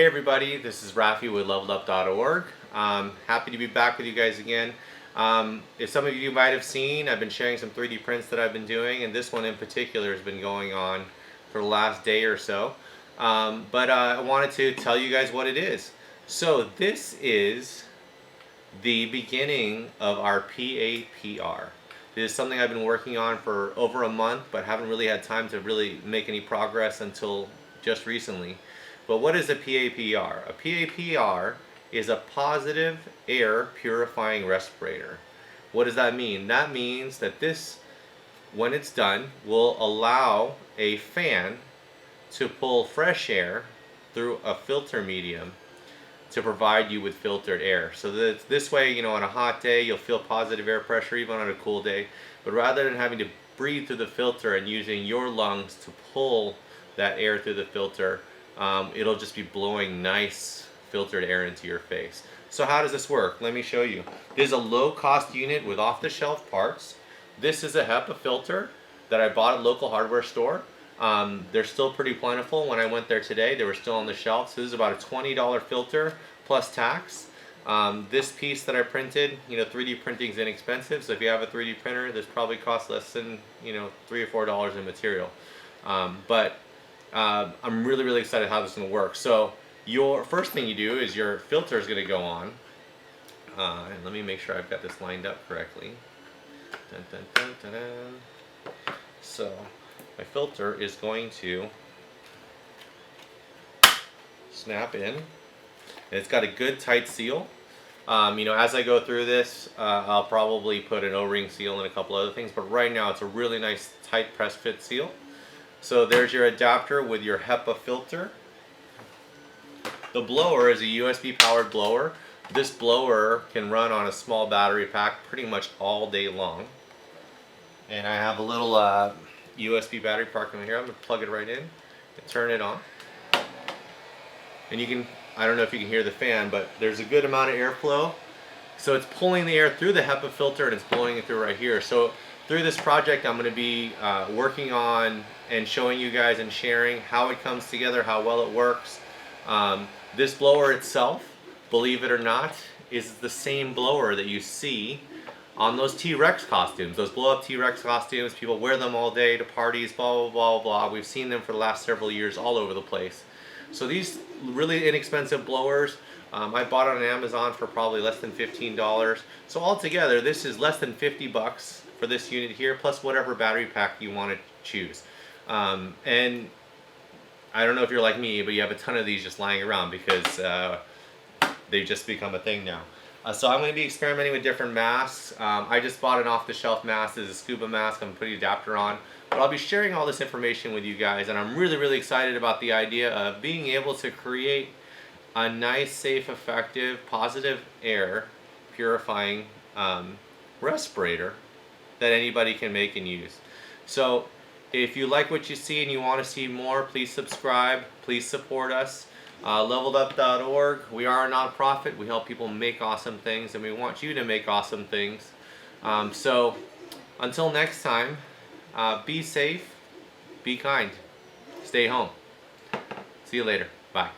Hey everybody, this is Rafi with levelup.org. Happy to be back with you guys again. If some of you might have seen, I've been sharing some 3D prints that I've been doing, and this one in particular has been going on for the last day or so. But I wanted to tell you guys what it is. So this is the beginning of our PAPR. This is something I've been working on for over a month, but haven't really had time to really make any progress until just recently. But what is a PAPR? A PAPR is a positive air purifying respirator. What does that mean? That means that this, when it's done, will allow a fan to pull fresh air through a filter medium to provide you with filtered air. So that this way, you know, on a hot day, you'll feel positive air pressure even on a cool day. But rather than having to breathe through the filter and using your lungs to pull that air through the filter, it'll just be blowing nice filtered air into your face. So how does this work? Let me show you. This is a low-cost unit with off-the-shelf parts. This is a HEPA filter that I bought at a local hardware store. They're still pretty plentiful. When I went there today, they were still on the shelf. So this is about a $20 filter plus tax. This piece that I printed, you know, 3D printing is inexpensive. So if you have a 3D printer, this probably costs less than, you know, $3 or $4 in material. I'm really excited how this is going to work. So your first thing you do is your filter is going to go on. And let me make sure I've got this lined up correctly. Dun, dun, dun, dun, dun. So my filter is going to snap in. And it's got a good tight seal. You know, as I go through this, I'll probably put an O-ring seal and a couple other things. But right now it's a really nice tight press fit seal. So there's your adapter with your HEPA filter. The blower is a USB powered blower. This blower can run on a small battery pack pretty much all day long. And I have a little USB battery pack in here. I'm going to plug it right in and turn it on. And you can, I don't know if you can hear the fan, but there's a good amount of airflow. So it's pulling the air through the HEPA filter and it's blowing it through right here. So through this project, I'm going to be working on and showing you guys and sharing how it comes together, how well it works. This blower itself, believe it or not, is the same blower that you see on those T-Rex costumes, those blow-up T-Rex costumes. People wear them all day to parties, blah, blah, blah, blah. We've seen them for the last several years all over the place. So these really inexpensive blowers, I bought it on Amazon for probably less than $15. So altogether, this is less than 50 bucks for this unit here, plus whatever battery pack you want to choose. And I don't know if you're like me, but you have a ton of these just lying around because they've just become a thing now. So I'm going to be experimenting with different masks. I just bought an off-the-shelf mask. This is a scuba mask. I'm putting an adapter on. But I'll be sharing all this information with you guys, and I'm really excited about the idea of being able to create a nice, safe, effective, positive air purifying respirator that anybody can make and use. So if you like what you see and you want to see more, please subscribe. Please support us. Levelup.org. We are a nonprofit. We help people make awesome things, and we want you to make awesome things. So until next time, be safe, be kind, stay home. See you later. Bye.